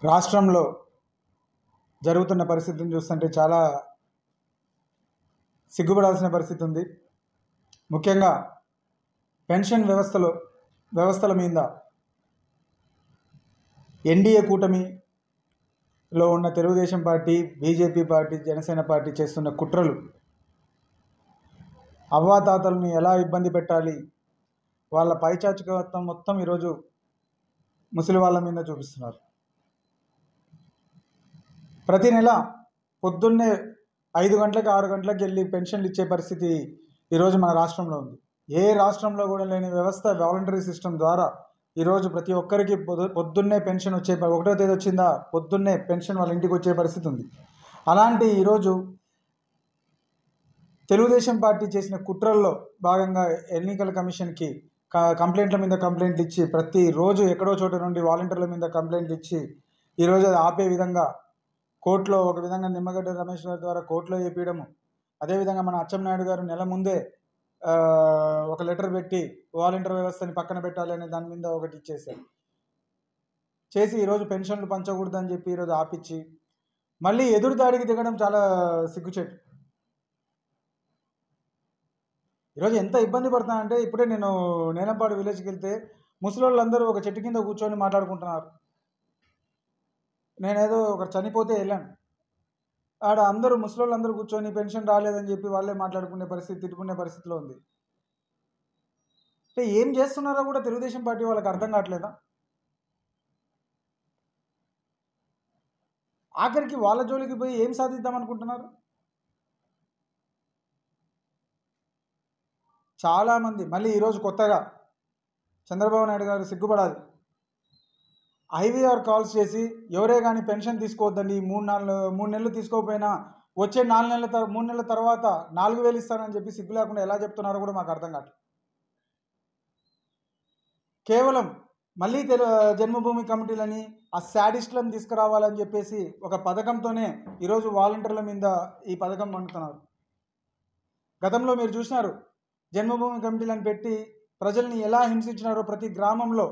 రాష్ట్రంలో జరుగుతున్న పరిస్థితిని చూస్తుంటే చాలా సిగ్గుపడాల్సిన పరిస్థితి ఉంది. ముఖ్యంగా పెన్షన్ వ్యవస్థల మీద ఎన్డీఏ కూటమిలో ఉన్న Telugu Desam party, BJP party, Janasena party చేస్తున్న కుట్రలు, అవ్వాతాతల్ని ఎలా ఇబ్బంది పెట్టాలి, వాళ్ళ పైచాచికత్వం మొత్తం ఈరోజు ముసలి వాళ్ళ మీద చూపిస్తున్నారు. ప్రతి నెల పొద్దున్నే 5 గంటలకు 6 గంటలకు వెళ్ళి పెన్షన్లు ఇచ్చే పరిస్థితి ఈరోజు మన రాష్ట్రంలో ఉంది. ఏ రాష్ట్రంలో కూడా లేని వ్యవస్థ వాలంటరీ సిస్టమ్ ద్వారా ఈరోజు ప్రతి ఒక్కరికి పొద్దున్నే పెన్షన్ వచ్చే 1వ తేదీ వచ్చిందా పొద్దున్నే పెన్షన్ వాళ్ళ ఇంటికి వచ్చే పరిస్థితి ఉంది. అలాంటి ఈరోజు తెలుగుదేశం పార్టీ చేసిన కుట్రల్లో భాగంగా ఎన్నికల కమిషన్కి కంప్లైంట్ల మీద కంప్లైంట్లు ఇచ్చి ప్రతిరోజు ఎక్కడో చోట నుండి వాలంటీర్ల మీద కంప్లైంట్లు ఇచ్చి ఈరోజు అది ఆపే విధంగా కోర్టులో ఒక విధంగా నిమ్మగడ్డ రమేష్ గారి ద్వారా కోర్టులో చేపించడము, అదేవిధంగా మన అచ్చెన్నాయుడు గారు నెల ముందే ఒక లెటర్ పెట్టి వాలంటీర్ వ్యవస్థని పక్కన పెట్టాలి అనే దాని మీద ఒకటి చేసి ఈరోజు పెన్షన్లు పంచకూడదని చెప్పి ఈరోజు ఆపిచ్చి మళ్ళీ ఎదురుదాడికి దిగడం చాలా సిగ్గుచేటు. ఈరోజు ఎంత ఇబ్బంది పడుతున్నానంటే, ఇప్పుడే నేను నేనంపాడు విలేజ్కి వెళ్తే ముసలోళ్ళందరూ ఒక చెట్టు కింద కూర్చొని మాట్లాడుకుంటున్నారు. నేనేదో ఒకరు చనిపోతే వెళ్ళాను, ఆడ అందరూ ముసలోళ్ళందరూ కూర్చొని పెన్షన్ రాలేదని చెప్పి వాళ్ళే మాట్లాడుకునే పరిస్థితి, తిట్టుకునే పరిస్థితిలో ఉంది. అంటే ఏం చేస్తున్నారో కూడా తెలుగుదేశం పార్టీ వాళ్ళకి అర్థం కావట్లేదా? ఆఖరికి వాళ్ళ జోలికి పోయి ఏం సాధిద్దాం అనుకుంటున్నారు? చాలామంది మళ్ళీ ఈరోజు కొత్తగా చంద్రబాబు నాయుడు గారు సిగ్గుపడాలి, ఐవీఆర్ కాల్స్ చేసి ఎవరే కానీ పెన్షన్ తీసుకోవద్దండి, 3 నెలలు తీసుకోకపోయినా వచ్చే 3 నెలల తర్వాత 4,000 ఇస్తానని చెప్పి సిగ్గు లేకుండా ఎలా చెప్తున్నారో కూడా మాకు అర్థం కావట్లేదు. కేవలం మళ్ళీ జన్మభూమి కమిటీలని ఆ శాడిస్టులను తీసుకురావాలని చెప్పేసి ఒక పథకంతోనే ఈరోజు వాలంటీర్ల మీద ఈ పథకం పండుతున్నారు. గతంలో మీరు చూసినారు, జన్మభూమి కమిటీలను పెట్టి ప్రజల్ని ఎలా హింసించినారో, ప్రతి గ్రామంలో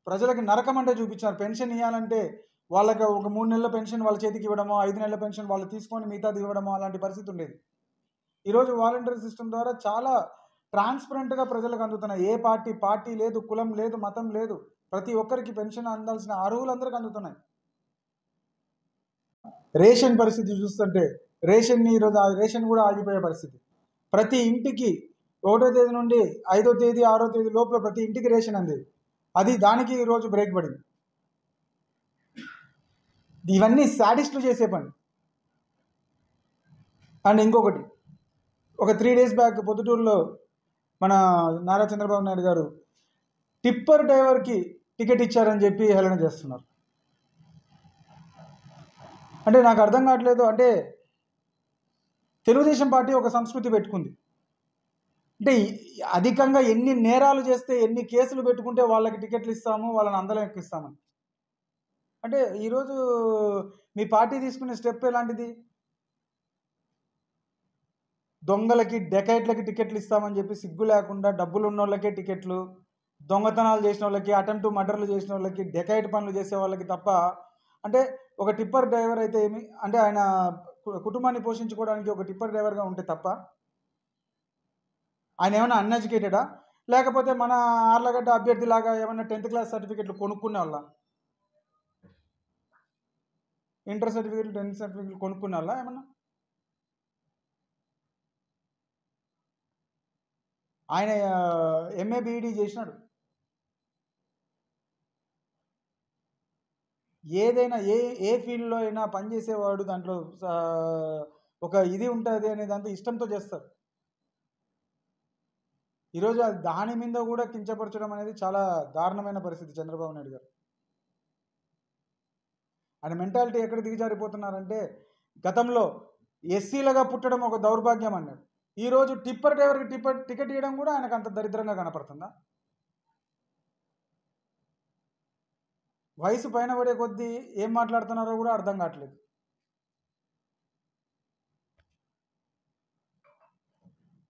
ప్రజలకి నరకం అంటే చూపించారు. పెన్షన్ ఇవ్వాలంటే వాళ్ళకి ఒక 3 నెలల పెన్షన్ వాళ్ళ చేతికి ఇవ్వడమో, 5 నెలల పెన్షన్ వాళ్ళు తీసుకొని మిగతాది ఇవ్వడమో అలాంటి పరిస్థితి ఉండేది. ఈరోజు వాలంటీర్ సిస్టమ్ ద్వారా చాలా ట్రాన్స్పరెంట్గా ప్రజలకు అందుతున్నాయి. ఏ పార్టీ లేదు, కులం లేదు, మతం లేదు, ప్రతి ఒక్కరికి పెన్షన్ అందాల్సిన అర్హులందరికీ అందుతున్నాయి. రేషన్ పరిస్థితి చూస్తుంటే ఈరోజు రేషన్ కూడా ఆగిపోయే పరిస్థితి. ప్రతి ఇంటికి 1వ తేదీ నుండి 5వ తేదీ 6వ తేదీ లోపల ప్రతి ఇంటికి రేషన్ అందేది, దానికి ఈరోజు బ్రేక్ పడింది. ఇవన్నీ శాడిస్టులు చేసే పని. అండ్ ఇంకొకటి, ఒక 3 డేస్ బ్యాక్ పొద్దుటూరులో మన నారా చంద్రబాబు నాయుడు గారు టిప్పర్ డ్రైవర్కి టికెట్ ఇచ్చారని చెప్పి హేళన చేస్తున్నారు. అంటే నాకు అర్థం కావట్లేదు. అంటే తెలుగుదేశం పార్టీ ఒక సంస్కృతి పెట్టుకుంది, అంటే అధికంగా ఎన్ని నేరాలు చేస్తే, ఎన్ని కేసులు పెట్టుకుంటే వాళ్ళకి టికెట్లు ఇస్తాము, వాళ్ళని అందలం ఎక్కిస్తామని. అంటే ఈరోజు మీ పార్టీ తీసుకునే స్టెప్ ఎలాంటిది? దొంగలకి, డెకైట్లకి టికెట్లు ఇస్తామని చెప్పి సిగ్గు లేకుండా డబ్బులు ఉన్న వాళ్ళకే టికెట్లు, దొంగతనాలు చేసిన వాళ్ళకి, అటెంప్ట్ మర్డర్లు చేసిన వాళ్ళకి, డెకైట్ పనులు చేసే వాళ్ళకి తప్ప. అంటే ఒక టిప్పర్ డ్రైవర్ అయితే ఏమి, అంటే ఆయన కుటుంబాన్ని పోషించుకోవడానికి ఒక టిప్పర్ డ్రైవర్గా ఉంటే తప్ప ఆయన ఏమైనా అన్ఎడ్యుకేటెడా, లేకపోతే మన ఆర్లగడ్డ అభ్యర్థిలాగా ఏమైనా 10th క్లాస్ సర్టిఫికెట్లు కొనుక్కునే వాళ్ళ, ఇంటర్ సర్టిఫికెట్లు 10th సర్టిఫికెట్లు కొనుక్కునే వాళ్ళ ఏమన్నా? ఆయన MA BEd చేసినాడు. ఏదైనా ఏ ఫీల్డ్లో అయినా పనిచేసేవాడు దాంట్లో ఒక ఇది ఉంటుంది అనే దాంతో ఇష్టంతో చేస్తారు. ఈరోజు దాని మీద కూడా కించపరచడం అనేది చాలా దారుణమైన పరిస్థితి. చంద్రబాబు నాయుడు గారు ఆయన మెంటాలిటీ ఎక్కడ దిగజారిపోతున్నారంటే, గతంలో ఎస్సీలుగా పుట్టడం ఒక దౌర్భాగ్యం అన్నాడు, ఈరోజు టిప్పర్ డ్రైవర్కి టికెట్ ఇవ్వడం కూడా ఆయనకు అంత దరిద్రంగా కనపడుతుందా? వయసు పైన పడే కొద్దీ ఏం మాట్లాడుతున్నారో కూడా అర్థం కావట్లేదు.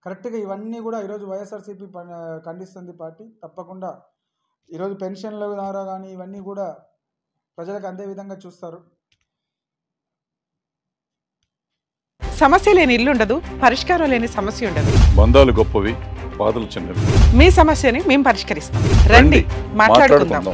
కరెక్ట్గా ఇవన్నీ కూడా ఈరోజు వైఎస్ఆర్సీపీ ఖండిస్తుంది పార్టీ. తప్పకుండా ఈరోజు పెన్షన్ల ద్వారా కానీ ఇవన్నీ కూడా ప్రజలకు అందే విధంగా చూస్తారు. సమస్య లేని ఇల్లు ఉండదు, పరిష్కారం లేని సమస్య ఉండదు. బంధాలు గొప్పవి, బాధలు చిన్నవి. మీ సమస్యని మేము పరిష్కరిస్తాం. రండి, మాట్లాడుకుందాం.